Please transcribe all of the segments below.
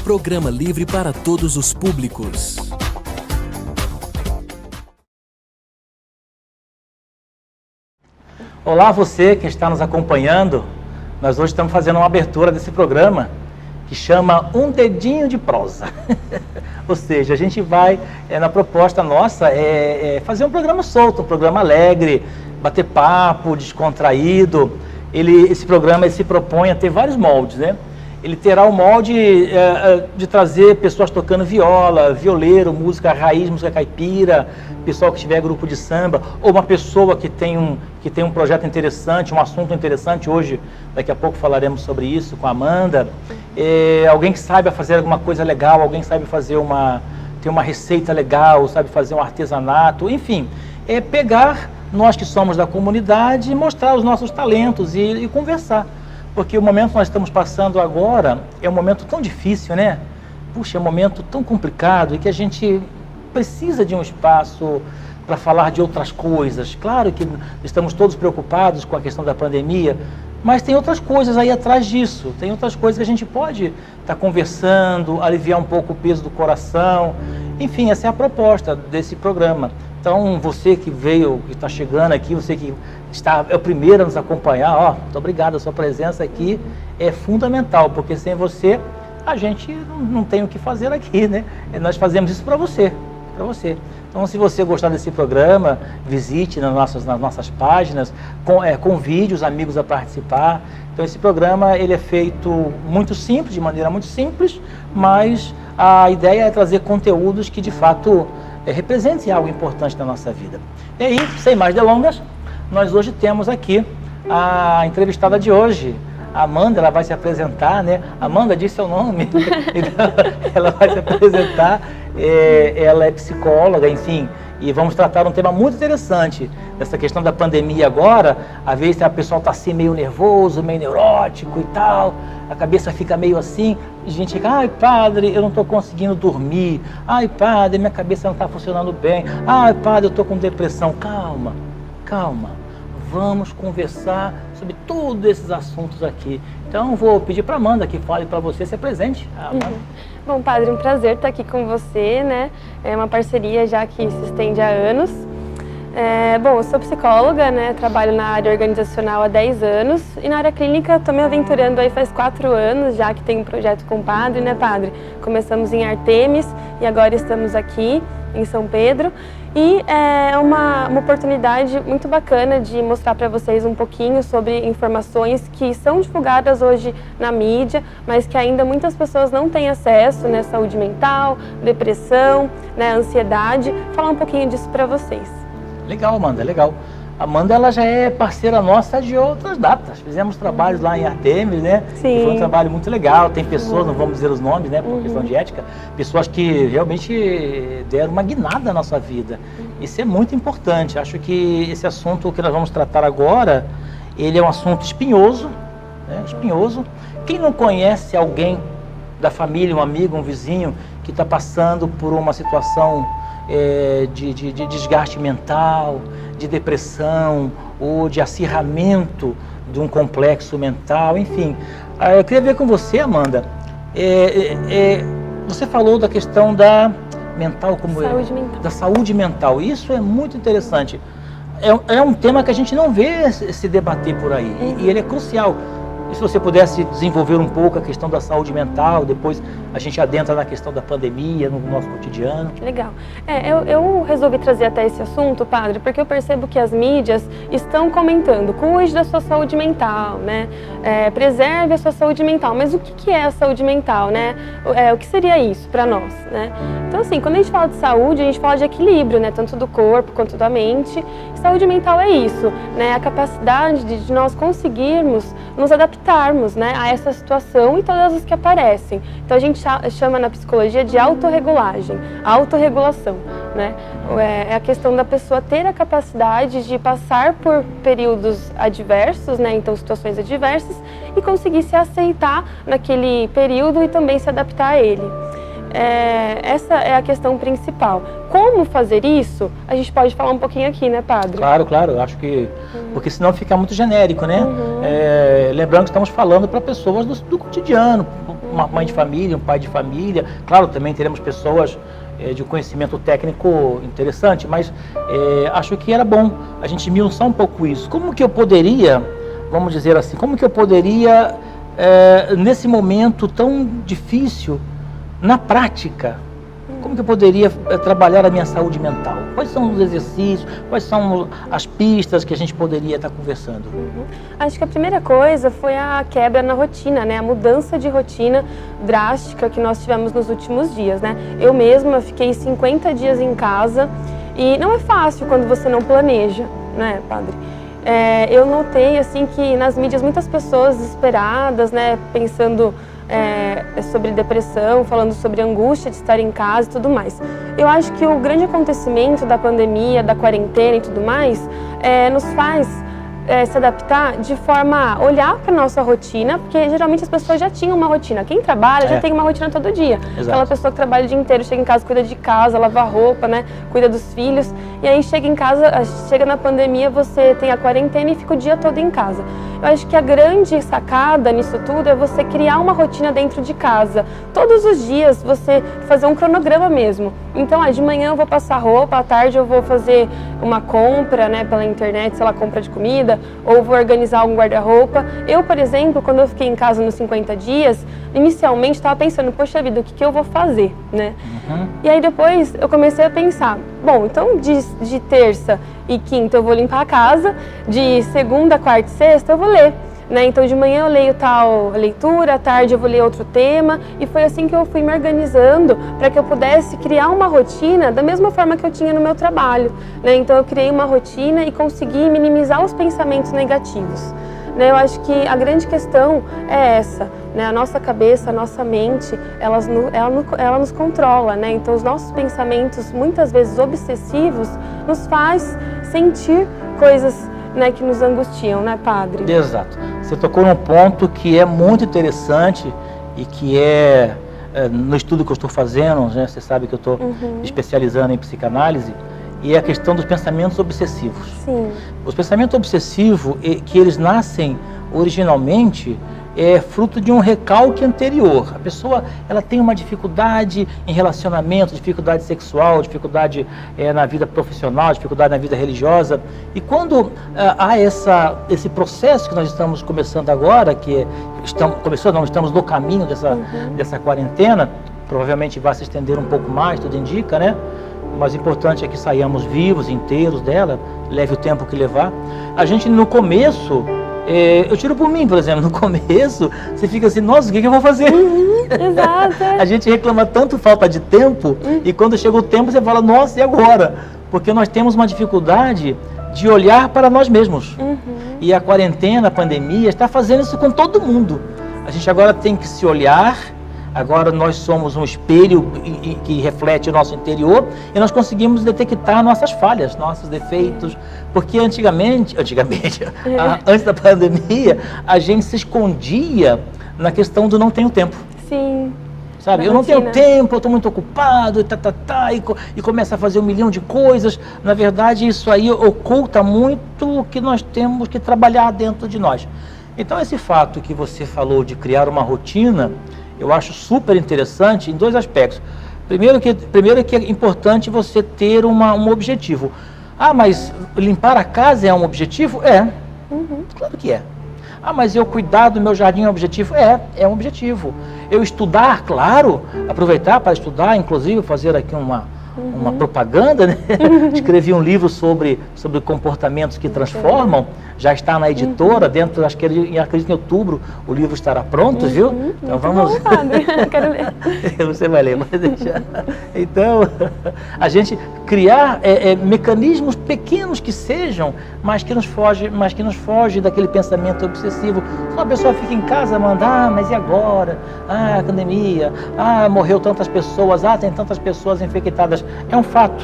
Programa livre para todos os públicos. Olá você que está nos acompanhando. Nós hoje estamos fazendo uma abertura desse programa que chama Um Dedinho de Prosa. Ou seja, a gente vai, na proposta nossa, fazer um programa solto, um programa alegre, bater papo, descontraído. Esse programa se propõe a ter vários moldes, né? Ele terá o molde de trazer pessoas tocando viola, violeiro, música raiz, música caipira, pessoal que tiver grupo de samba, ou uma pessoa que tem um projeto interessante, um assunto interessante. Hoje, daqui a pouco falaremos sobre isso com a Amanda. Alguém que saiba fazer alguma coisa legal, alguém que saiba ter uma receita legal, sabe fazer um artesanato, enfim. Pegar nós que somos da comunidade e mostrar os nossos talentos e conversar. Porque o momento que nós estamos passando agora é um momento tão difícil, né? Puxa, é um momento tão complicado e que a gente precisa de um espaço para falar de outras coisas. Claro que estamos todos preocupados com a questão da pandemia, mas tem outras coisas aí atrás disso. Tem outras coisas que a gente pode estar conversando, aliviar um pouco o peso do coração. Enfim, essa é a proposta desse programa. Então, você que veio, que está chegando aqui, você que é o primeiro a nos acompanhar, muito obrigado, a sua presença aqui é fundamental, porque sem você a gente não tem o que fazer aqui, né? Nós fazemos isso para você, Então, se você gostar desse programa, visite nas nossas páginas, convide os amigos a participar. Então, esse programa ele é feito muito simples, de maneira muito simples, mas a ideia é trazer conteúdos que, de fato, representem algo importante na nossa vida. E aí, sem mais delongas, nós hoje temos aqui a entrevistada de hoje. A Amanda, ela vai se apresentar, né? Amanda, diz seu nome. Então, ela vai se apresentar. Ela é psicóloga, enfim, e vamos tratar um tema muito interessante. Essa questão da pandemia agora, às vezes a pessoa está assim meio nervoso, meio neurótico e tal, a cabeça fica meio assim, e a gente fica, ai padre, eu não estou conseguindo dormir, ai padre, minha cabeça não está funcionando bem, ai padre, eu estou com depressão. Calma, vamos conversar sobre todos esses assuntos aqui. Então, vou pedir para a Amanda que fale para você, se apresente. Bom, padre, um prazer estar aqui com você, né? É uma parceria já que se estende há anos. Bom, eu sou psicóloga, né? Trabalho na área organizacional há 10 anos e na área clínica estou me aventurando aí faz 4 anos, já que tenho um projeto com o padre, né, padre? Começamos em Artemis e agora estamos aqui em São Pedro. E é uma oportunidade muito bacana de mostrar para vocês um pouquinho sobre informações que são divulgadas hoje na mídia, mas que ainda muitas pessoas não têm acesso, né? Saúde mental, depressão, né? Ansiedade. Falar um pouquinho disso para vocês. Legal, Amanda, legal. A Amanda, ela já é parceira nossa de outras datas. Fizemos trabalhos lá em Artemis, né? Sim. E foi um trabalho muito legal. Tem pessoas, não vamos dizer os nomes, né? Por questão de ética, pessoas que realmente deram uma guinada na nossa vida. Isso é muito importante. Acho que esse assunto que nós vamos tratar agora, ele é um assunto espinhoso, né? Espinhoso. Quem não conhece alguém da família, um amigo, um vizinho, que está passando por uma situação de desgaste mental, de depressão ou de acirramento de um complexo mental, enfim. Eu queria ver com você, Amanda, você falou da questão da saúde mental. Isso é muito interessante. É um tema que a gente não vê se debater por aí, e ele é crucial. E se você pudesse desenvolver um pouco a questão da saúde mental, depois a gente adentra na questão da pandemia, no nosso cotidiano. Legal. Eu resolvi trazer até esse assunto, padre, porque eu percebo que as mídias estão comentando, cuide da sua saúde mental, né? Preserve a sua saúde mental. Mas o que é a saúde mental, né? O que seria isso para nós, né? Então, assim, quando a gente fala de saúde, a gente fala de equilíbrio, né? Tanto do corpo quanto da mente. Saúde mental é isso, né? A capacidade de nós conseguirmos nos adaptarmos, né, a essa situação e todas as que aparecem. Então a gente chama na psicologia de autorregulagem, autorregulação, né? É a questão da pessoa ter a capacidade de passar por períodos adversos, né, então situações adversas, e conseguir se aceitar naquele período e também se adaptar a ele. Essa é a questão principal. Como fazer isso? A gente pode falar um pouquinho aqui, né, padre? Claro, eu acho que... Porque senão fica muito genérico, né? Lembrando que estamos falando para pessoas do cotidiano, uma mãe de família, um pai de família. Claro, também teremos pessoas de conhecimento técnico interessante, mas acho que era bom a gente esmiuçar um pouco isso. Como que eu poderia, vamos dizer assim, como que eu poderia, nesse momento tão difícil, na prática, como que eu poderia trabalhar a minha saúde mental? Quais são os exercícios, quais são as pistas que a gente poderia estar conversando? Acho que a primeira coisa foi a quebra na rotina, né? A mudança de rotina drástica que nós tivemos nos últimos dias, né? Eu mesma fiquei 50 dias em casa e não é fácil quando você não planeja, né, padre? Eu notei, assim, que nas mídias muitas pessoas desesperadas, né, pensando sobre depressão, falando sobre angústia de estar em casa e tudo mais. Eu acho que o grande acontecimento da pandemia, da quarentena e tudo mais, nos faz se adaptar de forma a olhar para a nossa rotina, porque geralmente as pessoas já tinham uma rotina. Quem trabalha já tem uma rotina todo dia. Exato. Aquela pessoa que trabalha o dia inteiro, chega em casa, cuida de casa, lava roupa, né, cuida dos filhos, e aí chega em casa, chega na pandemia, você tem a quarentena e fica o dia todo em casa. Eu acho que a grande sacada nisso tudo é você criar uma rotina dentro de casa. Todos os dias você fazer um cronograma mesmo. Então, de manhã eu vou passar roupa, à tarde eu vou fazer uma compra, né, pela internet, sei lá, compra de comida, ou vou organizar um guarda-roupa. Eu, por exemplo, quando eu fiquei em casa nos 50 dias, inicialmente estava pensando, poxa vida, o que eu vou fazer, né? E aí depois eu comecei a pensar, bom, então de terça e quinta eu vou limpar a casa, de segunda, quarta e sexta eu vou ler, né? Então de manhã eu leio tal leitura, à tarde eu vou ler outro tema, e foi assim que eu fui me organizando para que eu pudesse criar uma rotina da mesma forma que eu tinha no meu trabalho, né? Então eu criei uma rotina e consegui minimizar os pensamentos negativos. Eu acho que a grande questão é essa, né? A nossa cabeça, a nossa mente, ela nos controla, né? Então os nossos pensamentos, muitas vezes obsessivos, nos faz sentir coisas, né, que nos angustiam, né, padre? Exato. Você tocou num ponto que é muito interessante e que no estudo que eu estou fazendo, né, você sabe que eu estou especializando em psicanálise, e é a questão dos pensamentos obsessivos. Sim. Os pensamentos obsessivos, que eles nascem originalmente, fruto de um recalque anterior. A pessoa, ela tem uma dificuldade em relacionamento, dificuldade sexual, dificuldade na vida profissional, dificuldade na vida religiosa. E quando há esse processo que nós estamos começando agora, estamos no caminho dessa quarentena, provavelmente vai se estender um pouco mais, tudo indica, né? Mas o importante é que saiamos vivos, inteiros dela, leve o tempo que levar. A gente, no começo, eu tiro por mim, por exemplo, no começo, você fica assim, nossa, o que eu vou fazer? Exato. A gente reclama tanto falta de tempo, e quando chega o tempo você fala, nossa, e agora? Porque nós temos uma dificuldade de olhar para nós mesmos. E a quarentena, a pandemia, está fazendo isso com todo mundo. A gente agora tem que se olhar. Agora nós somos um espelho que reflete o nosso interior, e nós conseguimos detectar nossas falhas, nossos defeitos, porque antigamente, antes da pandemia, a gente se escondia na questão do não tenho tempo. Sim. Sabe, eu não tenho tempo, eu estou muito ocupado, e começa a fazer 1 milhão de coisas. Na verdade, isso aí oculta muito o que nós temos que trabalhar dentro de nós. Então, esse fato que você falou de criar uma rotina, eu acho super interessante em 2 aspectos. Primeiro que é importante você ter um objetivo. Ah, mas limpar a casa é um objetivo? Claro que é. Ah, mas eu cuidar do meu jardim é um objetivo? É um objetivo. Eu estudar, claro, aproveitar para estudar, inclusive fazer aqui uma propaganda, né? Escrevi um livro sobre comportamentos que transformam, já está na editora, acho que acredito em outubro o livro estará pronto, viu? Então vamos... Bom, padre. Quero ler. Você vai ler, pode deixar. Então, a gente criar mecanismos pequenos que sejam, mas que nos foge daquele pensamento obsessivo. Se uma pessoa fica em casa, manda, mas e agora? A pandemia, morreu tantas pessoas, tem tantas pessoas infectadas. É um fato.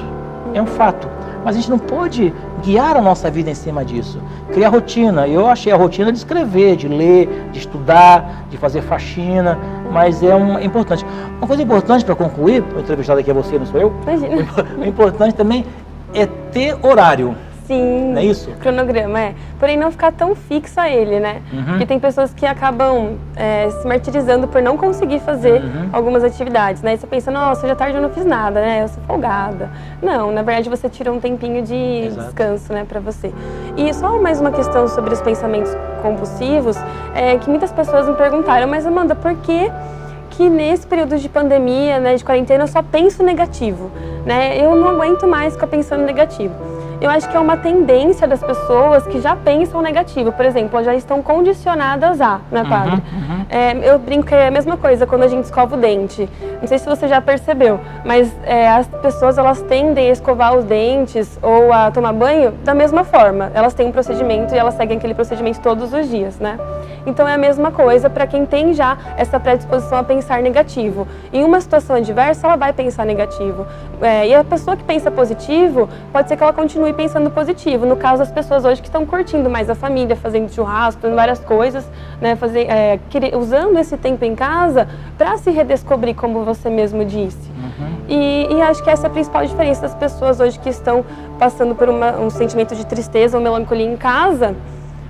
Mas a gente não pode guiar a nossa vida em cima disso. Criar rotina. Eu achei a rotina de escrever, de ler, de estudar, de fazer faxina, mas é importante. Uma coisa importante para concluir, o entrevistado aqui é você, não sou eu. Imagina. O importante também é ter horário. Sim, não é isso? Cronograma, porém não ficar tão fixo a ele, né? Porque tem pessoas que acabam se martirizando por não conseguir fazer algumas atividades, né? E você pensa, nossa, hoje à tarde eu não fiz nada, né? Eu sou folgada. Não, na verdade você tira um tempinho de descanso, né, pra você. E só mais uma questão sobre os pensamentos compulsivos, que muitas pessoas me perguntaram, mas Amanda, por que nesse período de pandemia, né, de quarentena, eu só penso negativo, né? Eu não aguento mais ficar pensando negativo. Eu acho que é uma tendência das pessoas que já pensam negativo, por exemplo, já estão condicionadas a, né, padre? Eu brinco que é a mesma coisa quando a gente escova o dente. Não sei se você já percebeu, mas as pessoas, elas tendem a escovar os dentes ou a tomar banho da mesma forma. Elas têm um procedimento e elas seguem aquele procedimento todos os dias, né? Então é a mesma coisa para quem tem já essa predisposição a pensar negativo. Em uma situação adversa, ela vai pensar negativo. E a pessoa que pensa positivo, pode ser que ela continue pensando positivo. No caso das pessoas hoje que estão curtindo mais a família, fazendo churrasco, fazendo várias coisas, né, usando esse tempo em casa para se redescobrir, como você mesmo disse. E acho que essa é a principal diferença das pessoas hoje que estão passando por um sentimento de tristeza ou melancolia em casa,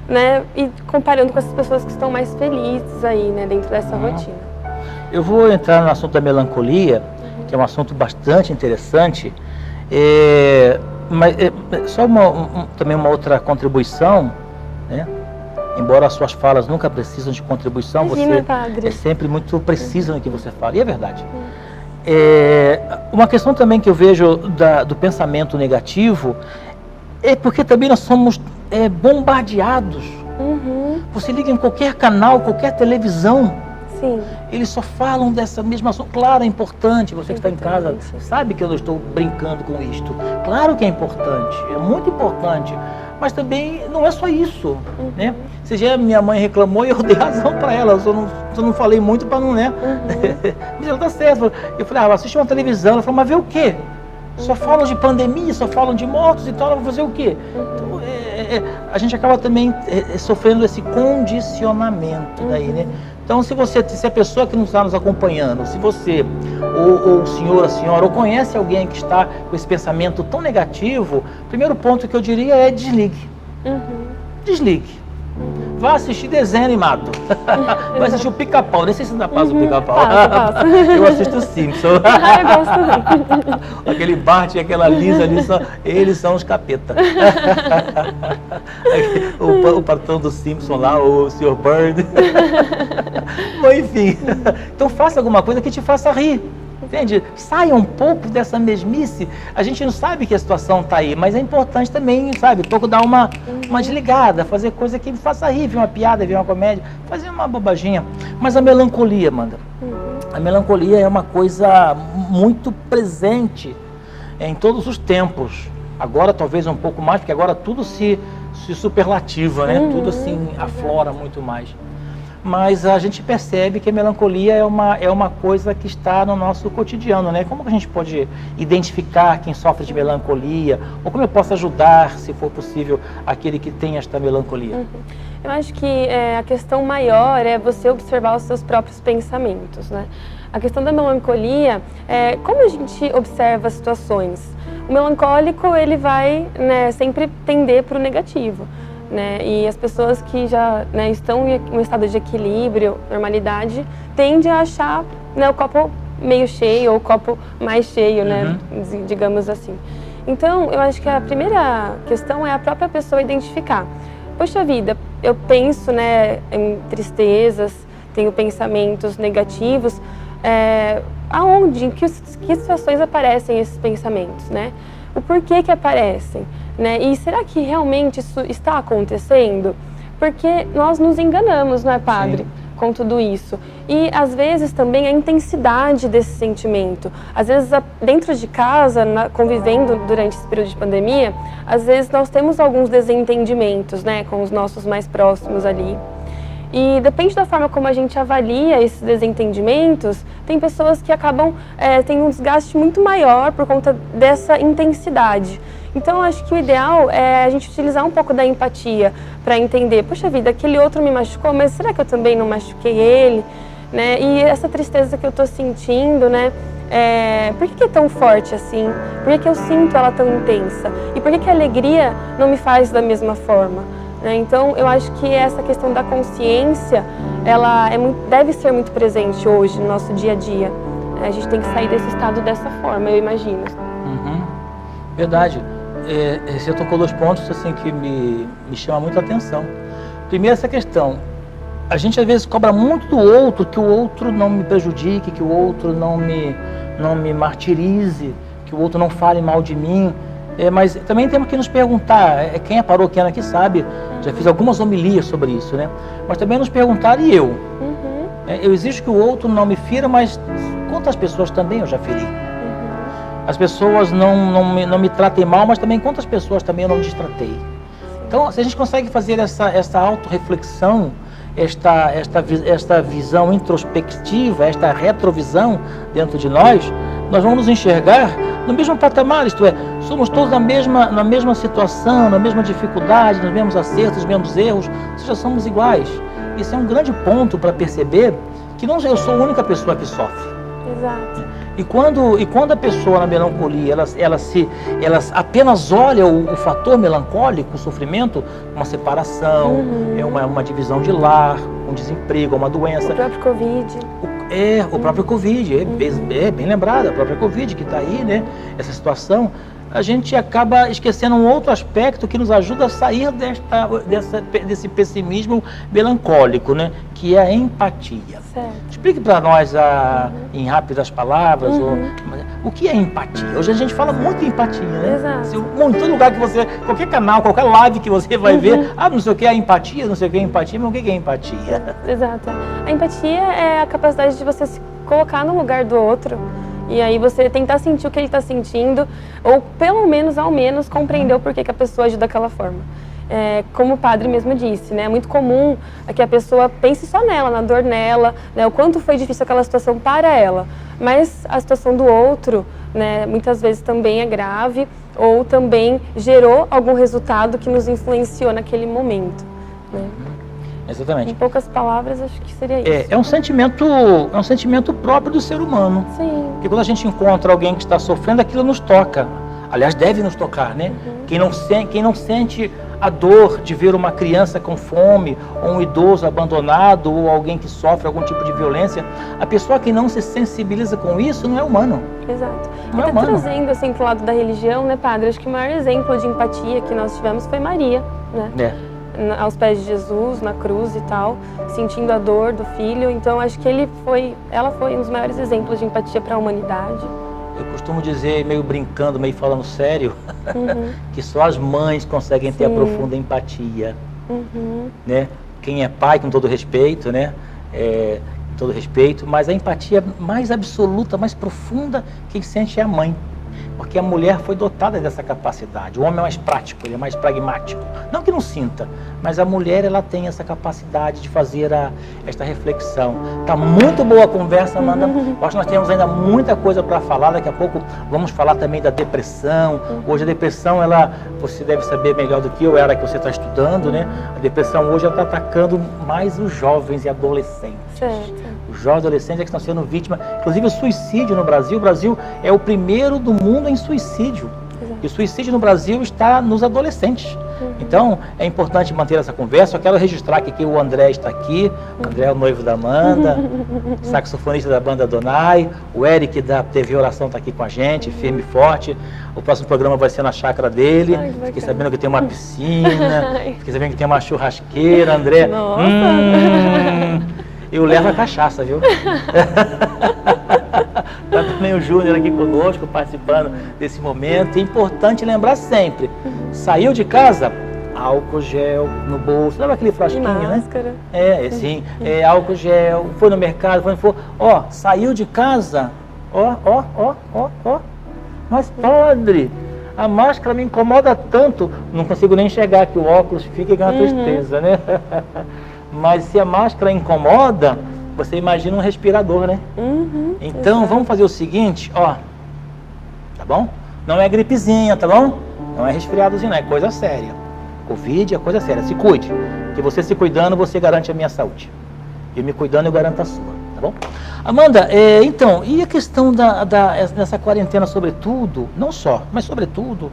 né, e comparando com essas pessoas que estão mais felizes aí, né, dentro dessa rotina. Eu vou entrar no assunto da melancolia, que é um assunto bastante interessante, mas só também uma outra contribuição, né? Embora as suas falas nunca precisam de contribuição, Imagina, você padre. é sempre muito precisa no que você fala, e é verdade. Uma questão também que eu vejo do pensamento negativo é porque também nós somos bombardeados. Você liga em qualquer canal, qualquer televisão, Sim. eles só falam dessa mesma assunto. Claro, é importante, você que está em casa sabe que eu não estou brincando com isto. Claro que é importante, é muito importante, mas também não é só isso, né? Esse dia minha mãe reclamou e eu dei razão para ela, eu só não falei muito para não, né? Mas ela tá certo. Eu falei, assiste uma televisão. Ela falou, mas vê o quê? Só falam de pandemia, só falam de mortos e tal, ela vai fazer o quê? Então, a gente acaba também sofrendo esse condicionamento daí, né? Então, se a pessoa que não está nos acompanhando, se você, ou o senhor, a senhora, ou conhece alguém que está com esse pensamento tão negativo, o primeiro ponto que eu diria é desligue. Desligue. Vá assistir desenho animado. Vai assistir o Pica-Pau. Nem sei se ainda passa o Pica-Pau. Eu assisto o Simpson. Eu gosto também. Aquele Bart e aquela Lisa ali, eles são os capeta. O patrão do Simpson lá, o Sr. Bird. Bom, enfim. Então faça alguma coisa que te faça rir. Entende? Saia um pouco dessa mesmice. A gente não sabe que a situação está aí, mas é importante também, sabe, um pouco dar uma desligada, fazer coisa que me faça rir, ver uma piada, ver uma comédia, fazer uma bobaginha. Mas a melancolia, Amanda, a melancolia é uma coisa muito presente em todos os tempos. Agora talvez um pouco mais, porque agora tudo se superlativa, né? Tudo assim aflora muito mais. Mas a gente percebe que a melancolia é uma coisa que está no nosso cotidiano, né? Como que a gente pode identificar quem sofre de melancolia? Ou como eu posso ajudar, se for possível, aquele que tem esta melancolia? Eu acho que a questão maior é você observar os seus próprios pensamentos, né? A questão da melancolia é como a gente observa as situações. O melancólico, ele vai, né, sempre tender para o negativo. Né? E as pessoas que já, né, estão em um estado de equilíbrio, normalidade, tendem a achar, né, o copo meio cheio ou o copo mais cheio, né, digamos assim. Então, eu acho que a primeira questão é a própria pessoa identificar. Poxa vida, eu penso, né, em tristezas, tenho pensamentos negativos, aonde, em que situações aparecem esses pensamentos, né? O porquê que aparecem, né? E será que realmente isso está acontecendo? Porque nós nos enganamos, não é, padre? Sim. Com tudo isso. E às vezes também a intensidade desse sentimento. Às vezes dentro de casa, convivendo durante esse período de pandemia, às vezes nós temos alguns desentendimentos, né, com os nossos mais próximos ali. E depende da forma como a gente avalia esses desentendimentos, tem pessoas que acabam tendo um desgaste muito maior por conta dessa intensidade. Então, eu acho que o ideal é a gente utilizar um pouco da empatia para entender, poxa vida, aquele outro me machucou, mas será que eu também não machuquei ele? né? E essa tristeza que eu tô sentindo, né? Por que é tão forte assim? Por que eu sinto ela tão intensa? E por que a alegria não me faz da mesma forma? Então, eu acho que essa questão da consciência, ela deve ser muito presente hoje no nosso dia a dia. A gente tem que sair desse estado dessa forma, eu imagino. Uhum. Verdade. Você tocou 2 pontos assim, que me chamam muito a atenção. Primeiro, essa questão. A gente às vezes cobra muito do outro, que o outro não me prejudique, que o outro não me martirize, que o outro não fale mal de mim. Mas também temos que nos perguntar, quem é paroquiano aqui sabe, já fiz algumas homilias sobre isso, né? Mas também nos perguntar, e eu? Uhum. Eu exijo que o outro não me fira, mas quantas pessoas também eu já feri? Uhum. As pessoas não me tratem mal, mas também quantas pessoas também eu não destratei? Então, se a gente consegue fazer essa autorreflexão, esta visão introspectiva, esta retrovisão dentro de nós vamos nos enxergar no mesmo patamar, isto é, somos todos na mesma situação, na mesma dificuldade, nos mesmos acertos, nos mesmos erros, ou seja, somos iguais. Isso é um grande ponto para perceber que não eu sou a única pessoa que sofre. Exato. E quando a pessoa na melancolia, ela apenas olha o fator melancólico, o sofrimento, uma separação, uma divisão de lar, um desemprego, uma doença. O próprio Covid. O próprio Covid, bem lembrado, a própria Covid que está aí, né? Essa situação, a gente acaba esquecendo um outro aspecto que nos ajuda a sair desse pessimismo melancólico, né? Que é a empatia. Certo. Explique para nós, em rápidas palavras, o que é empatia? Hoje a gente fala muito em empatia, né? Exato. Em todo lugar que você, qualquer canal, qualquer live que você vai ver, não sei o que é empatia, não sei o que é empatia, mas o que é empatia? Exato. A empatia é a capacidade de você se colocar no lugar do outro. E aí você tentar sentir o que ele está sentindo, ou pelo menos, ao menos, compreender o porquê que a pessoa age daquela forma. Como o padre mesmo disse, né? É muito comum que a pessoa pense só nela, na dor nela, né? O quanto foi difícil aquela situação para ela. Mas a situação do outro, né? Muitas vezes também é grave, ou também gerou algum resultado que nos influenciou naquele momento, né? Exatamente. Em poucas palavras, acho que seria isso. É um sentimento próprio do ser humano. Sim. Porque quando a gente encontra alguém que está sofrendo, aquilo nos toca. Aliás, deve nos tocar, né? Quem não sente a dor de ver uma criança com fome, ou um idoso abandonado, ou alguém que sofre algum tipo de violência, a pessoa que não se sensibiliza com isso não é humano. Exato. Não é Até humano. trazendo assim pro lado da religião, né, padre? Acho que o maior exemplo de empatia que nós tivemos foi Maria, né? Aos pés de Jesus, na cruz e tal, sentindo a dor do filho. Então acho que ela foi um dos maiores exemplos de empatia para a humanidade. Eu costumo dizer, meio brincando, meio falando sério, que só as mães conseguem ter a profunda empatia, né? Quem é pai, com todo respeito, né? Com todo respeito, mas a empatia mais absoluta, mais profunda, quem sente é a mãe. Porque a mulher foi dotada dessa capacidade. O homem é mais prático, ele é mais pragmático. Não que não sinta, mas a mulher ela tem essa capacidade de fazer esta reflexão. Tá muito boa a conversa, Amanda. Acho que nós temos ainda muita coisa para falar. Daqui a pouco vamos falar também da depressão. Hoje a depressão, você deve saber melhor do que eu, era que você está estudando, né? A depressão hoje está atacando mais os jovens e adolescentes. Certo. Os jovens e adolescentes é que estão sendo vítimas. Inclusive o suicídio no Brasil. O Brasil é o primeiro do mundo em suicídio. Exato. E o suicídio no Brasil está nos adolescentes. Então, é importante manter essa conversa. Eu quero registrar que o André está aqui. O André é o noivo da Amanda, saxofonista da banda Donai. O Eric da TV Oração está aqui com a gente, firme e forte. O próximo programa vai ser na chácara dele. Ai, fiquei sabendo que tem uma piscina, fiquei sabendo que tem uma churrasqueira, André. Nossa. Eu levo a cachaça, viu? Tá também o Júnior aqui conosco, participando desse momento. É importante lembrar sempre, saiu de casa, álcool gel no bolso, leva aquele frasquinho, máscara. né? Sim, álcool gel, foi no mercado, saiu de casa, mas padre, a máscara me incomoda tanto, não consigo nem enxergar que o óculos fica com uma tristeza, né? Mas se a máscara incomoda, você imagina um respirador, né? Então, vamos fazer o seguinte, tá bom? Não é gripezinha, tá bom? Não é resfriadozinho, não, é coisa séria. Covid é coisa séria, se cuide. Que você se cuidando, você garante a minha saúde. E me cuidando, eu garanto a sua. tá bom? Amanda, então, e a questão dessa quarentena, sobretudo, não só, mas sobretudo,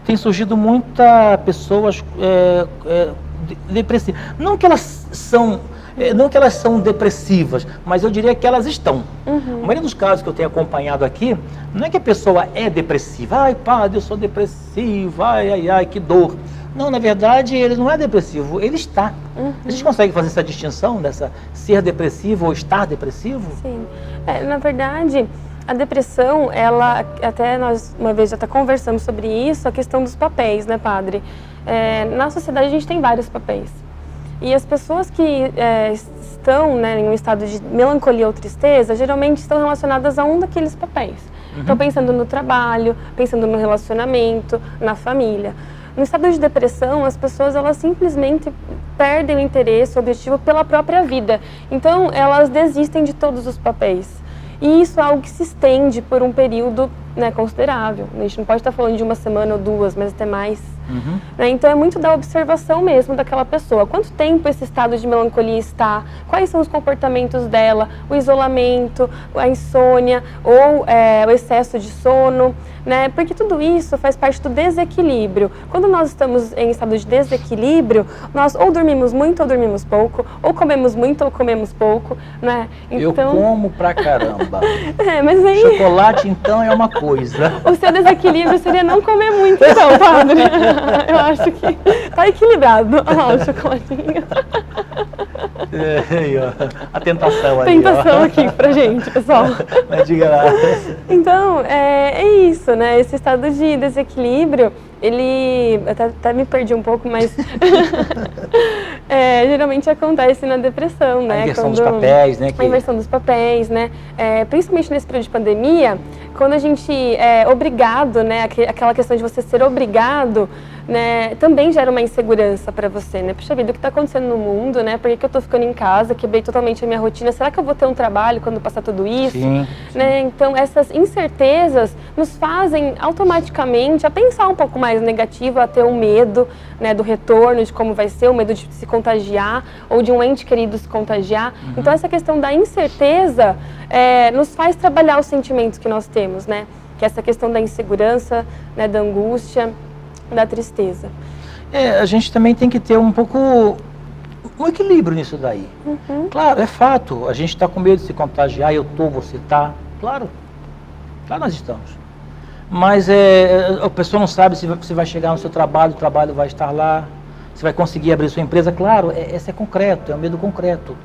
tem surgido muitas pessoas depressivas. Não que elas são depressivas, mas eu diria que elas estão. A maioria dos casos que eu tenho acompanhado aqui, não é que a pessoa é depressiva. Ai, padre, eu sou depressivo, ai, que dor. Não, na verdade, ele não é depressivo, ele está. A gente consegue fazer essa distinção dessa ser depressivo ou estar depressivo? Sim. Na verdade, a depressão, ela, até nós uma vez já conversamos sobre isso, a questão dos papéis, né, padre? Na sociedade a gente tem vários papéis. E as pessoas que estão, né, em um estado de melancolia ou tristeza, geralmente estão relacionadas a um daqueles papéis. Então, pensando no trabalho, pensando no relacionamento, na família. No estado de depressão, as pessoas elas simplesmente perdem o interesse, o objetivo pela própria vida. Então, elas desistem de todos os papéis. E isso é algo que se estende por um período, né, considerável. A gente não pode estar falando de uma semana ou duas, mas até mais. Então é muito da observação mesmo daquela pessoa. Quanto tempo esse estado de melancolia está? Quais são os comportamentos dela? O isolamento, a insônia ou o excesso de sono, né? Porque tudo isso faz parte do desequilíbrio. Quando nós estamos em estado de desequilíbrio, nós ou dormimos muito ou dormimos pouco, ou comemos muito ou comemos pouco, né? Então... Eu como pra caramba. Mas aí... Chocolate, então, é uma coisa. O seu desequilíbrio seria não comer muito, então, padre. Eu acho que tá equilibrado. Olha lá o chocolatinho. A tentação aí. Tentação aqui pra gente, pessoal. Mas diga lá. Então, é isso, né? Esse estado de desequilíbrio, ele... Até me perdi um pouco, mas... geralmente acontece na depressão, né? A inversão dos papéis, né? A inversão dos papéis, né? Principalmente nesse período de pandemia, quando a gente é obrigado, né? Aquela questão de você ser obrigado, né? Também gera uma insegurança para você, né? Puxa vida, o que está acontecendo no mundo, né? Por que eu estou ficando em casa? Quebrei totalmente a minha rotina. Será que eu vou ter um trabalho quando passar tudo isso? Sim. Né? Então, essas incertezas nos fazem automaticamente a pensar um pouco mais negativo, a ter um medo, né, do retorno, de como vai ser, o medo de se contagiar ou de um ente querido se contagiar. Então, essa questão da incerteza nos faz trabalhar os sentimentos que nós temos, né? Que é essa questão da insegurança, né, da angústia, da tristeza. A gente também tem que ter um pouco um equilíbrio nisso daí. Claro, é fato, a gente está com medo de se contagiar, você está, claro, nós estamos. Mas a pessoa não sabe se vai chegar no seu trabalho, o trabalho vai estar lá, se vai conseguir abrir sua empresa, claro, esse é concreto, é um medo concreto.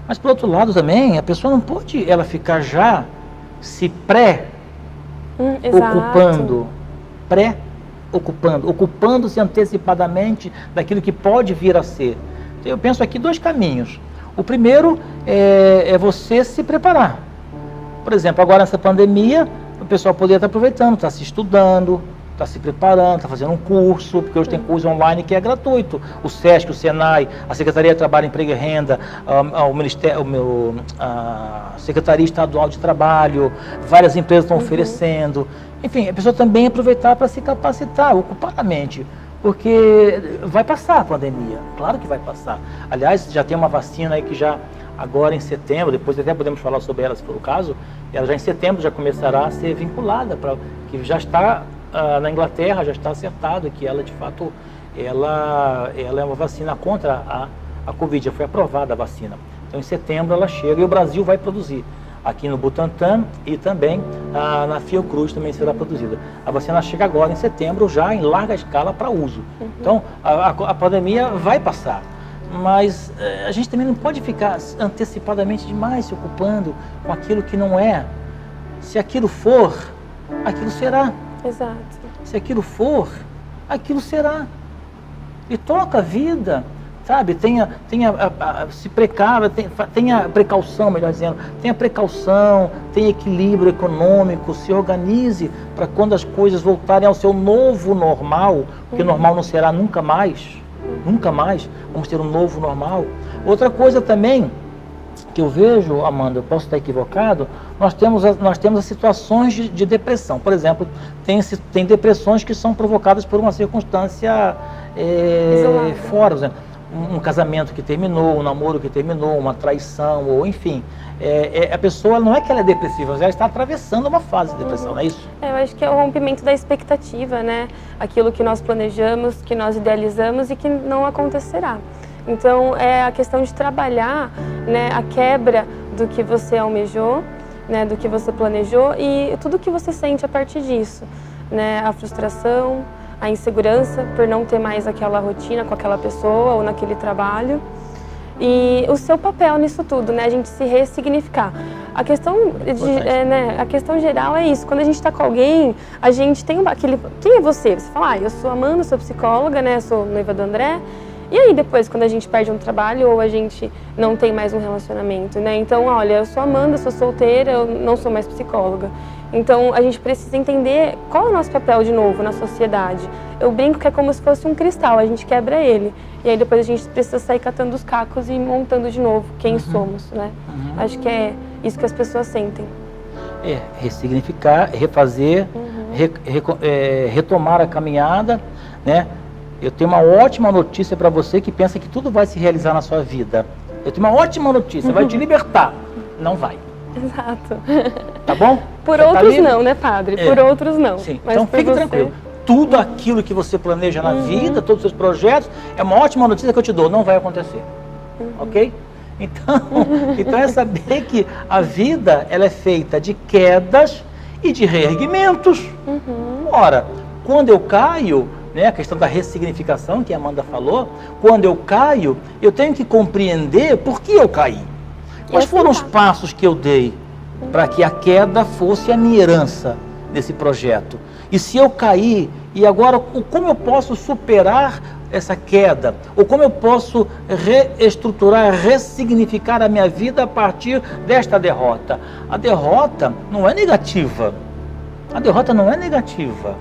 Mas por outro lado também, a pessoa não pode ela ficar já se ocupando-se antecipadamente daquilo que pode vir a ser. Eu penso aqui 2 caminhos. O primeiro é você se preparar. Por exemplo, agora nessa pandemia, o pessoal poderia estar aproveitando, está se estudando, está se preparando, está fazendo um curso, porque hoje tem curso online que é gratuito. O SESC, o SENAI, a Secretaria de Trabalho, Emprego e Renda, a Secretaria Estadual de Trabalho, várias empresas estão oferecendo. Enfim, a pessoa também aproveitar para se capacitar, ocupar a mente, porque vai passar a pandemia, claro que vai passar. Aliás, já tem uma vacina aí que já, agora em setembro, depois até podemos falar sobre ela se for o caso, ela já em setembro já começará a ser vinculada, que já está na Inglaterra, já está acertado que ela de fato, ela é uma vacina contra a Covid, já foi aprovada a vacina. Então em setembro ela chega e o Brasil vai produzir. Aqui no Butantan e também na Fiocruz também será produzida. A vacina chega agora em setembro, já em larga escala para uso. Então, a pandemia vai passar, mas a gente também não pode ficar antecipadamente demais se ocupando com aquilo que não é. Se aquilo for, aquilo será. Exato. Se aquilo for, aquilo será. E toca a vida. Sabe, tenha precaução, melhor dizendo, tenha precaução, tenha equilíbrio econômico, se organize para quando as coisas voltarem ao seu novo normal, porque normal não será nunca mais, vamos ter um novo normal. Outra coisa também que eu vejo, Amanda, eu posso estar equivocado, nós temos as situações de depressão. Por exemplo, tem depressões que são provocadas por uma circunstância fora, por exemplo. um casamento que terminou, um namoro que terminou, uma traição, ou enfim. A pessoa não é que ela é depressiva, ela está atravessando uma fase de depressão, não é isso? Eu acho que é o rompimento da expectativa, né? Aquilo que nós planejamos, que nós idealizamos e que não acontecerá. Então, é a questão de trabalhar, né, a quebra do que você almejou, né, do que você planejou e tudo que você sente a partir disso, né? A frustração, a insegurança por não ter mais aquela rotina com aquela pessoa ou naquele trabalho. E o seu papel nisso tudo, né? A gente se ressignificar. A questão, a questão geral é isso. Quando a gente está com alguém, a gente tem aquele... Quem é você? Você fala, eu sou Amanda, sou psicóloga, né? Sou noiva do André. E aí depois, quando a gente perde um trabalho ou a gente não tem mais um relacionamento, né? Então, olha, eu sou Amanda, sou solteira, eu não sou mais psicóloga. Então, a gente precisa entender qual é o nosso papel de novo na sociedade. Eu brinco que é como se fosse um cristal, a gente quebra ele. E aí depois a gente precisa sair catando os cacos e montando de novo quem somos, né? Acho que é isso que as pessoas sentem. Ressignificar, refazer, retomar a caminhada, né? Eu tenho uma ótima notícia para você que pensa que tudo vai se realizar na sua vida. Eu tenho uma ótima notícia, vai te libertar. Não vai. Exato. Tá bom? Por outros não, né, padre? Por outros não. Sim. Mas então fique tranquilo. Tudo aquilo que você planeja na vida, todos os seus projetos, é uma ótima notícia que eu te dou, não vai acontecer. Ok? Então é saber que a vida ela é feita de quedas e de reerguimentos. Ora, quando eu caio, né, a questão da ressignificação que a Amanda falou, quando eu caio, eu tenho que compreender por que eu caí. Quais foram os passos que eu dei para que a queda fosse a minha herança nesse projeto? E se eu cair, e agora como eu posso superar essa queda? Ou como eu posso reestruturar, ressignificar a minha vida a partir desta derrota? A derrota não é negativa. A derrota não é negativa.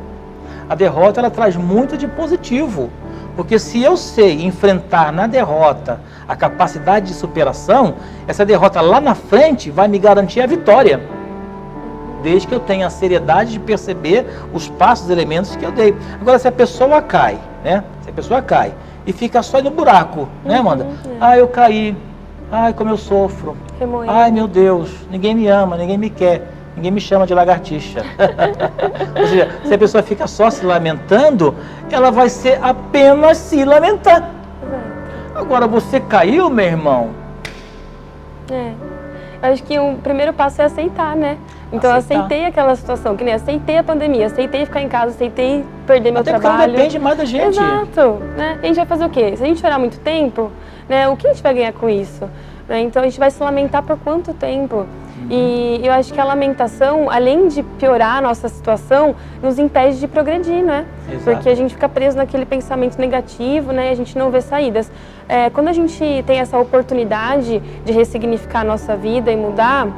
A derrota ela traz muito de positivo. Porque se eu sei enfrentar na derrota a capacidade de superação, essa derrota lá na frente vai me garantir a vitória. Desde que eu tenha a seriedade de perceber os passos, elementos que eu dei. Agora, se a pessoa cai, né? Se a pessoa cai e fica só no buraco, né, Amanda? Eu caí. Ai, como eu sofro. Remoendo. Ai, meu Deus, ninguém me ama, ninguém me quer. Ninguém me chama de lagartixa. Ou seja, se a pessoa fica só se lamentando, ela vai ser apenas se lamentar. Agora, você caiu, meu irmão? Eu acho que o primeiro passo é aceitar, né? Então, eu aceitei aquela situação, que nem aceitei a pandemia, aceitei ficar em casa, aceitei perder meu trabalho. Até porque não depende mais da gente. Exato. Né? A gente vai fazer o quê? Se a gente chorar muito tempo, né, o que a gente vai ganhar com isso? Né? Então, a gente vai se lamentar por quanto tempo? E eu acho que a lamentação, além de piorar a nossa situação, nos impede de progredir, né? Exato. Porque a gente fica preso naquele pensamento negativo, né? E a gente não vê saídas. Quando a gente tem essa oportunidade de ressignificar a nossa vida e mudar,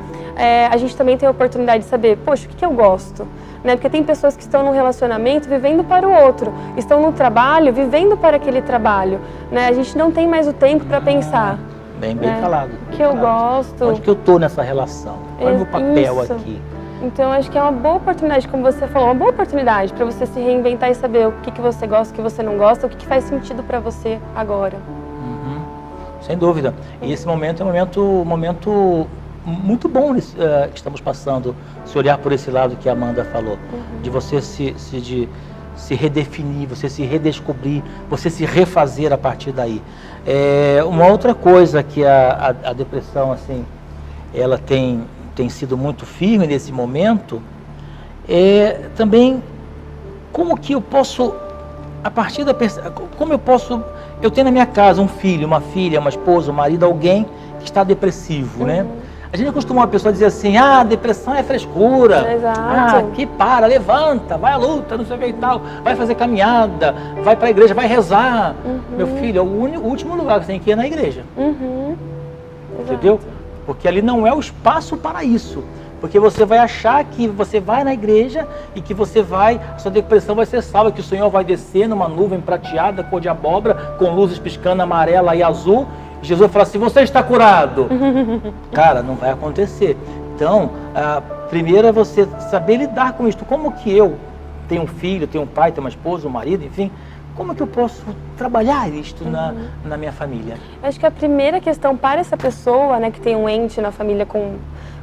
a gente também tem a oportunidade de saber, poxa, o que eu gosto? Né? Porque tem pessoas que estão num relacionamento vivendo para o outro, estão no trabalho vivendo para aquele trabalho. Né? A gente não tem mais o tempo para pensar. Bem falado. O que eu gosto. Onde que eu estou nessa relação? Qual é o meu papel aqui? Então, acho que é uma boa oportunidade, como você falou, uma boa oportunidade para você se reinventar e saber o que você gosta, o que você não gosta, o que faz sentido para você agora. Sem dúvida. E esse momento é um momento muito bom que estamos passando, se olhar por esse lado que a Amanda falou, de você se redefinir, você se redescobrir, você se refazer a partir daí. Uma outra coisa que a depressão, assim, ela tem sido muito firme nesse momento, também como que eu posso, a partir da como eu tenho na minha casa um filho, uma filha, uma esposa, um marido, alguém que está depressivo, né? A gente costuma uma pessoa dizer assim, depressão é frescura, que levanta, vai à luta, não sei o que e tal, vai fazer caminhada, vai para a igreja, vai rezar. Meu filho, o último lugar que você tem que ir é na igreja. Entendeu? Porque ali não é o espaço para isso. Porque você vai achar que você vai na igreja e que a sua depressão vai ser salva, que o Senhor vai descer numa nuvem prateada, cor de abóbora, com luzes piscando amarela e azul. Jesus vai falar assim, você está curado. Cara, não vai acontecer. Então, primeiro é você saber lidar com isso. Como que eu tenho um filho, tenho um pai, tenho uma esposa, um marido, enfim, como que eu posso trabalhar isto na minha família? Acho que a primeira questão para essa pessoa, né, que tem um ente na família com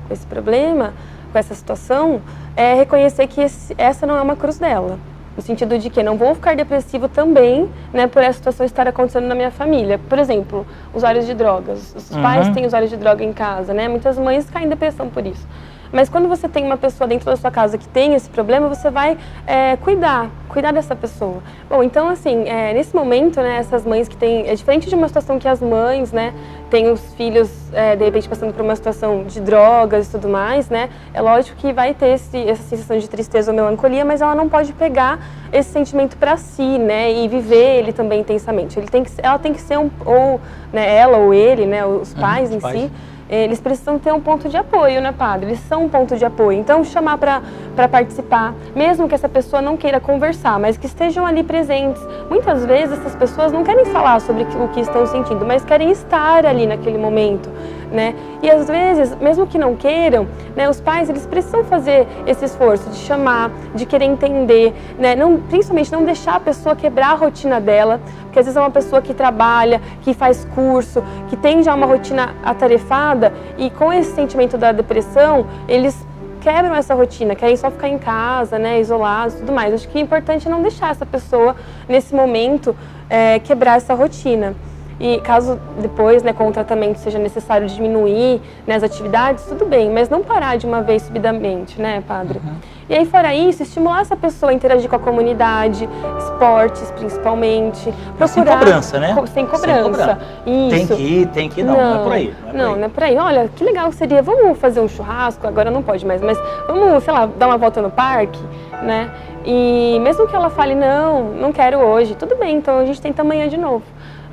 esse problema, com essa situação, é reconhecer que essa não é uma cruz dela. No sentido de que não vou ficar depressivo também, né, por essa situação estar acontecendo na minha família. Por exemplo, usuários de drogas. Os pais têm usuários de droga em casa, né? Muitas mães caem em depressão por isso. Mas quando você tem uma pessoa dentro da sua casa que tem esse problema, você vai cuidar dessa pessoa. Bom, então assim, nesse momento, né, essas mães que têm, é diferente de uma situação que as mães, né, têm os filhos, de repente, passando por uma situação de drogas e tudo mais, né, é lógico que vai ter essa sensação de tristeza ou melancolia, mas ela não pode pegar esse sentimento para si, né, e viver ele também intensamente. Ela tem que ser né, ela ou ele, né, os pais em si, eles precisam ter um ponto de apoio, né, padre? Eles são um ponto de apoio. Então, chamar para participar, mesmo que essa pessoa não queira conversar, mas que estejam ali presentes. Muitas vezes, essas pessoas não querem falar sobre o que estão sentindo, mas querem estar ali naquele momento, né? E, às vezes, mesmo que não queiram, né, os pais, eles precisam fazer esse esforço de chamar, de querer entender, né? Principalmente não deixar a pessoa quebrar a rotina dela, porque, às vezes, é uma pessoa que trabalha, que faz curso, que tem já uma rotina atarefada, e com esse sentimento da depressão, eles quebram essa rotina, querem só ficar em casa, né, isolados e tudo mais. Acho que é importante não deixar essa pessoa, nesse momento, quebrar essa rotina. E caso depois, né, com o tratamento seja necessário diminuir, né, as atividades, tudo bem, mas não parar de uma vez subidamente, né, padre? E aí, fora isso, estimular essa pessoa a interagir com a comunidade, esportes principalmente, procurar... Sem cobrança, né? Sem cobrança. Isso. Tem que ir, não é por aí. Não é por aí. Olha, que legal seria, vamos fazer um churrasco, agora não pode mais, mas vamos, sei lá, dar uma volta no parque, né? E mesmo que ela fale, não quero hoje, tudo bem, então a gente tenta amanhã de novo.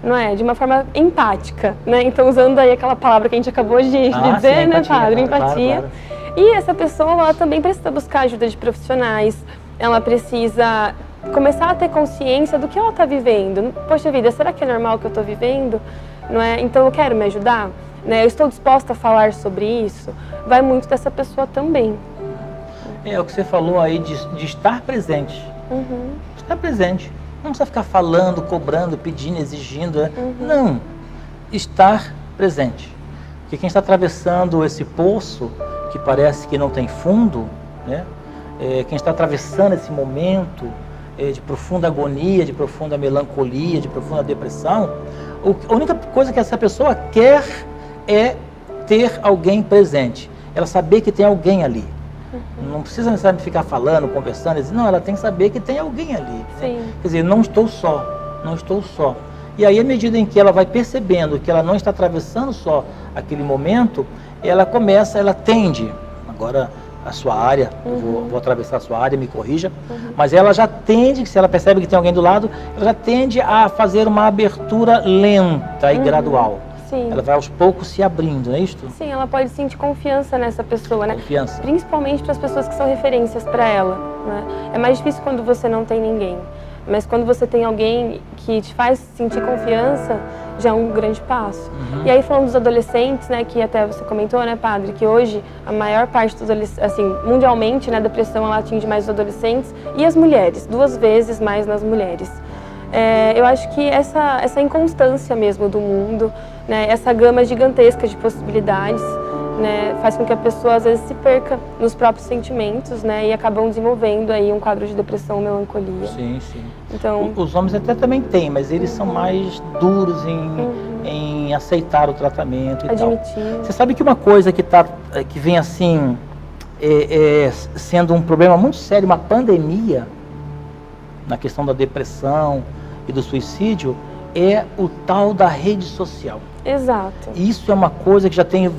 Não é? De uma forma empática, né? Então, usando aí aquela palavra que a gente acabou de dizer, sim, né, empatia, padre? Empatia. Claro. E essa pessoa, ela também precisa buscar ajuda de profissionais, ela precisa começar a ter consciência do que ela está vivendo. Poxa vida, será que é normal o que eu estou vivendo? Não é? Então, eu quero me ajudar? Né? Eu estou disposta a falar sobre isso? Vai muito dessa pessoa também. É o que você falou aí de estar presente. Estar presente. Não precisa ficar falando, cobrando, pedindo, exigindo. Né? Não. Estar presente. Porque quem está atravessando esse poço, que parece que não tem fundo, né? Quem está atravessando esse momento de profunda agonia, de profunda melancolia, de profunda depressão, a única coisa que essa pessoa quer é ter alguém presente. Ela saber que tem alguém ali. Não precisa necessariamente ficar falando, conversando, não, ela tem que saber que tem alguém ali. Né? Quer dizer, não estou só. E aí, à medida em que ela vai percebendo que ela não está atravessando só aquele momento, ela tende, agora a sua área, eu vou atravessar a sua área, me corrija, mas ela já tende, se ela percebe que tem alguém do lado, ela já tende a fazer uma abertura lenta e gradual. Sim. Ela vai aos poucos se abrindo, não é isso? Sim, ela pode sentir confiança nessa pessoa, né? Confiança. Principalmente para as pessoas que são referências para ela, né? É mais difícil quando você não tem ninguém, mas quando você tem alguém que te faz sentir confiança, já é um grande passo. E aí, falando dos adolescentes, né, que até você comentou, né, padre, que hoje a maior parte dos adolescentes, assim, mundialmente, né, a depressão, ela atinge mais os adolescentes e as mulheres, 2 vezes mais nas mulheres. Eu acho que essa inconstância mesmo do mundo, né, essa gama gigantesca de possibilidades, né, faz com que a pessoa às vezes se perca nos próprios sentimentos, né, e acabam desenvolvendo aí um quadro de depressão, melancolia. Sim. Então, os homens até também têm, mas eles são mais duros em aceitar o tratamento e admitir. tal. Você sabe que uma coisa que vem assim, sendo um problema muito sério, uma pandemia, na questão da depressão e do suicídio, é o tal da rede social. Exato. Isso é uma coisa que já tem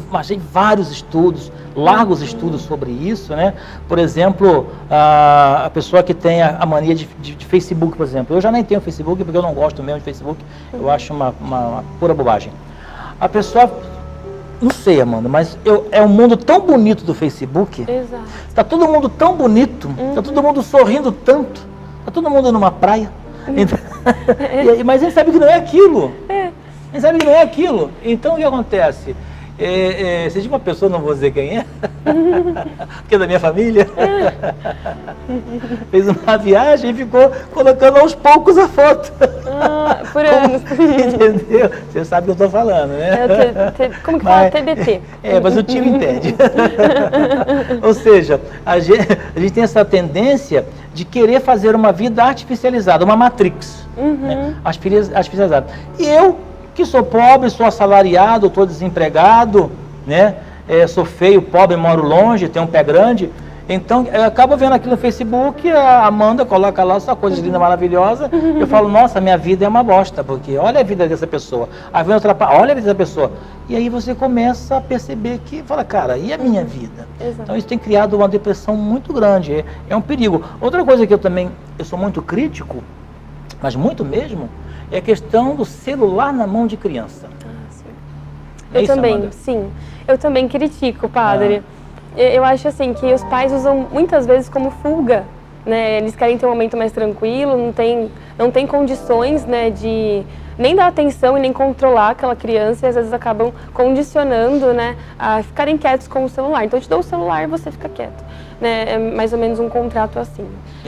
vários estudos, largos estudos sobre isso, né? Por exemplo, a pessoa que tem a mania de Facebook, por exemplo. Eu já nem tenho Facebook porque eu não gosto mesmo de Facebook, eu acho uma pura bobagem. A pessoa, não sei, Amanda, mas é um mundo tão bonito do Facebook. Exato. Está todo mundo tão bonito, está todo mundo sorrindo tanto, está todo mundo numa praia. Mas a gente sabe que não é aquilo. A gente sabe que não é aquilo. Então, o que acontece? Se diz uma pessoa, não vou dizer quem é, Porque é da minha família. Fez uma viagem e ficou colocando aos poucos a foto. Por anos. Entendeu? Você sabe o que eu estou falando, né? Como que fala? TBT. Mas o time entende. Ou seja, a gente tem essa tendência de querer fazer uma vida artificializada, uma matrix, né? Artificializada. E eu, que sou pobre, sou assalariado, estou desempregado, né? Sou feio, pobre, moro longe, tenho um pé grande. Então, eu acabo vendo aqui no Facebook, a Amanda coloca lá só coisas lindas, maravilhosas. Eu falo, nossa, minha vida é uma bosta, porque olha a vida dessa pessoa. Aí vem outra, olha a vida dessa pessoa. E aí você começa a perceber que, fala, cara, e a minha vida? Exato. Então, isso tem criado uma depressão muito grande, é um perigo. Outra coisa que eu sou muito crítico, mas muito mesmo, é a questão do celular na mão de criança. Sim. É isso, também, Amanda? sim. Eu também critico, padre. Eu acho assim que os pais usam muitas vezes como fuga, né? Eles querem ter um momento mais tranquilo, não tem condições, né, de nem dar atenção e nem controlar aquela criança, e às vezes acabam condicionando, né, a ficarem quietos com o celular. Então eu te dou o celular e você fica quieto, né? É mais ou menos um contrato assim.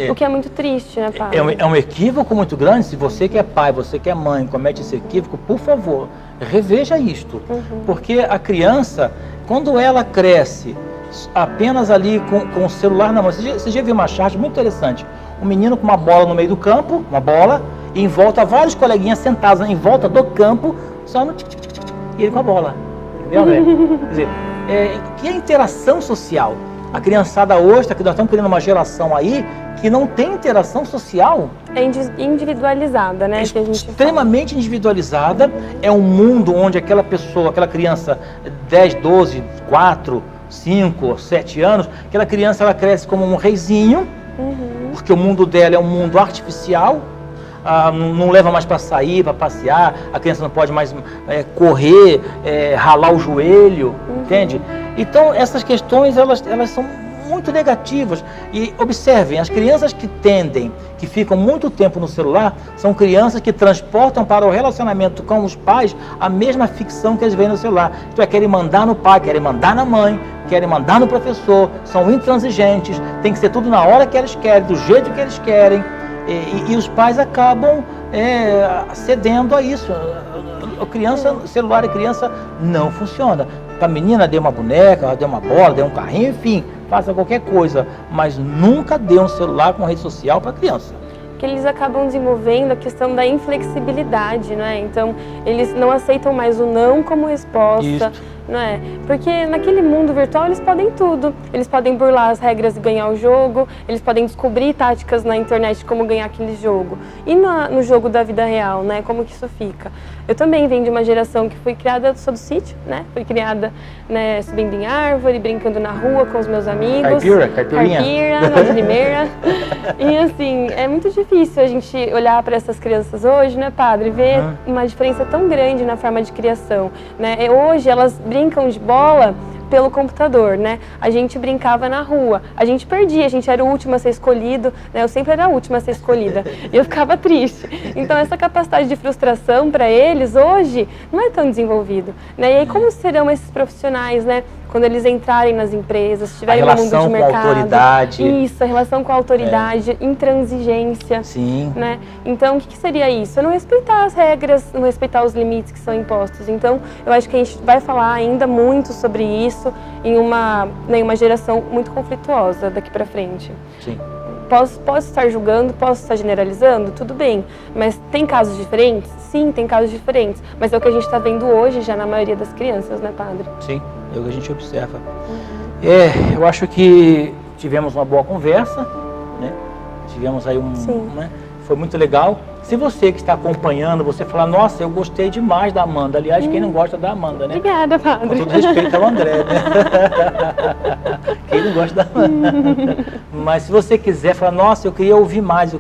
O que é muito triste, né, padre? É um equívoco muito grande. Se você que é pai, você que é mãe, comete esse equívoco, por favor, reveja isto. Porque a criança, quando ela cresce apenas ali com o celular na mão. Você já viu uma charge muito interessante? Um menino com uma bola no meio do campo, uma bola, e em volta vários coleguinhas sentados em volta do campo, só no tic-tic-tic, e ele com a bola. Entendeu, André? Quer dizer, que é interação social. A criançada hoje, nós estamos criando uma geração aí que não tem interação social. É individualizada, né? Que a gente extremamente individualizada. É um mundo onde aquela pessoa, aquela criança, 10, 12, 4, 5, 7 anos, aquela criança ela cresce como um reizinho, porque o mundo dela é um mundo artificial, não leva mais para sair, para passear, a criança não pode mais correr, ralar o joelho, entende? Então essas questões elas são muito negativas. E observem, as crianças que ficam muito tempo no celular, são crianças que transportam para o relacionamento com os pais a mesma ficção que eles veem no celular. Então querem mandar no pai, querem mandar na mãe, querem mandar no professor, são intransigentes, tem que ser tudo na hora que eles querem, do jeito que eles querem, e os pais acabam cedendo a isso. A criança, celular e criança não funciona. Para a menina dê uma boneca, dê uma bola, dê um carrinho, enfim, faça qualquer coisa, mas nunca dê um celular com rede social para a criança. Que eles acabam desenvolvendo a questão da inflexibilidade, né? Então, eles não aceitam mais o não como resposta, não é? Porque naquele mundo virtual eles podem tudo. Eles podem burlar as regras e ganhar o jogo, eles podem descobrir táticas na internet como ganhar aquele jogo. E no jogo da vida real, né? Como que isso fica? Eu também venho de uma geração que foi criada, sou do sítio, né? Fui criada, né, subindo em árvore, brincando na rua com os meus amigos. Caipira, na de Limeira. E assim, é muito difícil a gente olhar para essas crianças hoje, né, padre? Ver uma diferença tão grande na forma de criação, né? Hoje elas brincam de bola pelo computador, né? A gente brincava na rua, a gente perdia, a gente era o último a ser escolhido, né? Eu sempre era a última a ser escolhida e eu ficava triste. Então essa capacidade de frustração para eles hoje não é tão desenvolvido, né? E aí como serão esses profissionais, né? Quando eles entrarem nas empresas, estiverem no mundo de mercado. A relação com a autoridade. Isso, a relação com a autoridade, intransigência. Sim. Né? Então, o que seria isso? É não respeitar as regras, não respeitar os limites que são impostos. Então, eu acho que a gente vai falar ainda muito sobre isso em uma geração muito conflituosa daqui para frente. Sim. Posso estar julgando, posso estar generalizando, tudo bem, mas tem casos diferentes? Sim, tem casos diferentes, mas é o que a gente está vendo hoje já na maioria das crianças, né, padre? Sim, é o que a gente observa. Eu acho que tivemos uma boa conversa, né? Tivemos aí né? Foi muito legal. Se você que está acompanhando, você falar, nossa, eu gostei demais da Amanda. Aliás, quem não gosta da Amanda, né? Obrigada, padre. Com todo respeito ao André, né? Quem não gosta da Amanda. Mas se você quiser falar, nossa, eu queria ouvir mais,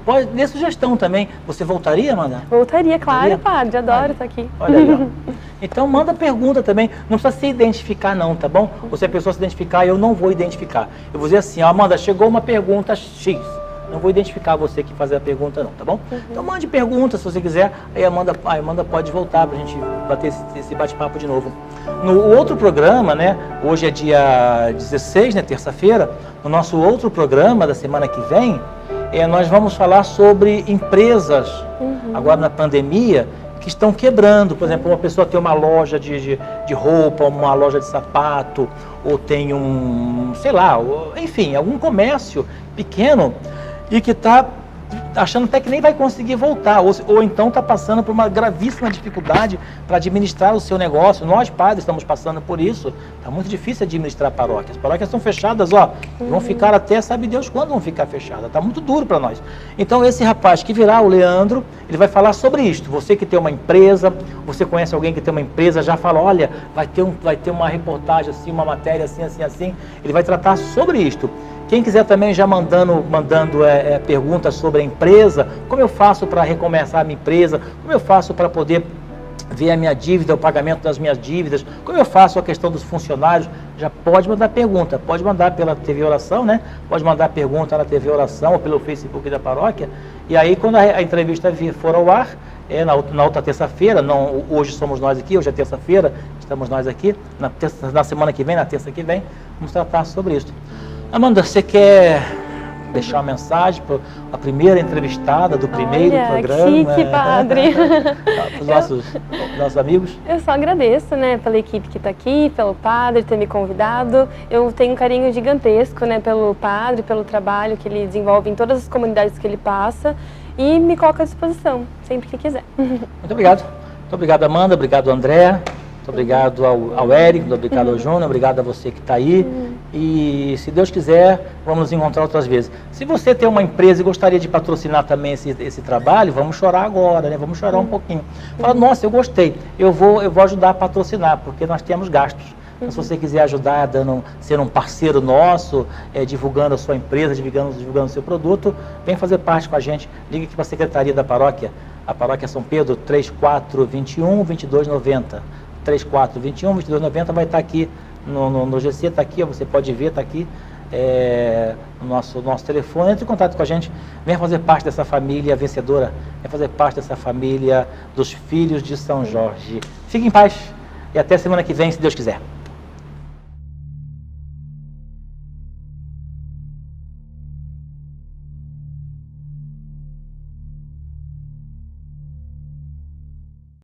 pode dar sugestão também. Você voltaria, Amanda? Voltaria, claro, padre. Adoro estar aqui. Olha aí, ó. Então manda pergunta também. Não precisa se identificar não, tá bom? Ou se a pessoa se identificar, eu não vou identificar. Eu vou dizer assim, ó, Amanda, chegou uma pergunta X. Não vou identificar você que fazer a pergunta não, tá bom? Então mande pergunta se você quiser, aí a Amanda pode voltar pra gente bater esse bate-papo de novo. No outro programa, né, hoje é dia 16, né, terça-feira, no nosso outro programa da semana que vem, nós vamos falar sobre empresas, agora na pandemia, que estão quebrando. Por exemplo, uma pessoa tem uma loja de roupa, uma loja de sapato, ou tem sei lá, enfim, algum comércio pequeno e que está achando até que nem vai conseguir voltar, ou então está passando por uma gravíssima dificuldade para administrar o seu negócio. Nós, padres, estamos passando por isso. Está muito difícil administrar paróquias. As paróquias estão fechadas, vão ficar até, sabe Deus quando vão ficar fechadas. Está muito duro para nós. Então, esse rapaz que virá, o Leandro, ele vai falar sobre isto. Você que tem uma empresa, você conhece alguém que tem uma empresa, já fala, olha, vai ter uma reportagem assim, uma matéria assim, assim, assim. Ele vai tratar sobre isto. Quem quiser também já mandando perguntas sobre a empresa, como eu faço para recomeçar a minha empresa, como eu faço para poder ver a minha dívida, o pagamento das minhas dívidas, como eu faço a questão dos funcionários, já pode mandar pergunta, pode mandar pela TV Oração, né? Pode mandar pergunta na TV Oração ou pelo Facebook da paróquia, e aí quando a entrevista for ao ar, na outra terça-feira, não, hoje somos nós aqui, hoje é terça-feira, estamos nós aqui, na semana que vem, na terça que vem, vamos tratar sobre isso. Amanda, você quer deixar uma mensagem para a primeira entrevistada do primeiro programa? Que chique, padre! Para os nossos amigos? Eu só agradeço, né, pela equipe que está aqui, pelo padre ter me convidado. Eu tenho um carinho gigantesco, né, pelo padre, pelo trabalho que ele desenvolve em todas as comunidades que ele passa e me coloco à disposição, sempre que quiser. Muito obrigado. Muito obrigado, Amanda. Obrigado, André. Muito obrigado ao Érico, muito obrigado ao Júnior, obrigado a você que está aí. E se Deus quiser, vamos nos encontrar outras vezes. Se você tem uma empresa e gostaria de patrocinar também esse trabalho, vamos chorar agora, né? Vamos chorar um pouquinho. Fala, nossa, eu gostei, eu vou ajudar a patrocinar, porque nós temos gastos. Então, se você quiser ajudar, ser um parceiro nosso, divulgando a sua empresa, divulgando o seu produto, vem fazer parte com a gente. Ligue aqui para a Secretaria da Paróquia, a Paróquia São Pedro, 3421-2290. 3421-2290 vai estar aqui no GC, está aqui, você pode ver, está aqui no nosso telefone. Entre em contato com a gente, venha fazer parte dessa família vencedora, venha fazer parte dessa família dos filhos de São Jorge. Fique em paz e até semana que vem, se Deus quiser.